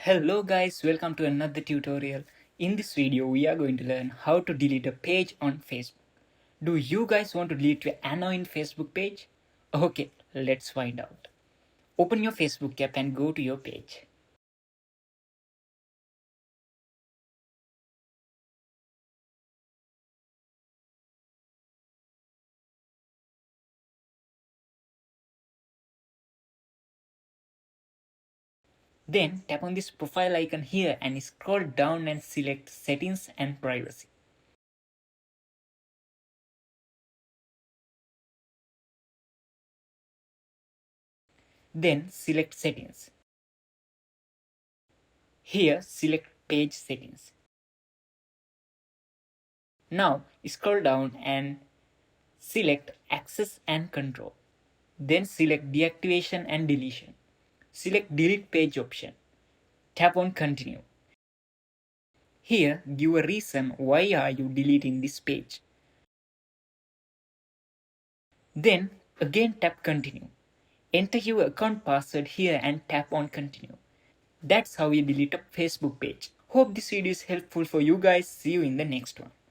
Hello guys, welcome to another tutorial. In this video, we are going to learn how to delete a page on Facebook. Do you guys want to delete your annoying Facebook page? Okay, let's find out. Open your Facebook app and go to your page. Then tap on this profile icon here and scroll down and select Settings and Privacy. Then select Settings. Here select Page Settings. Now scroll down and select Access and Control. Then select Deactivation and Deletion. Select Delete Page option. Tap on Continue. Here, give a reason why are you deleting this page. Then, again tap Continue. Enter your account password here and tap on Continue. That's how you delete a Facebook page. Hope this video is helpful for you guys. See you in the next one.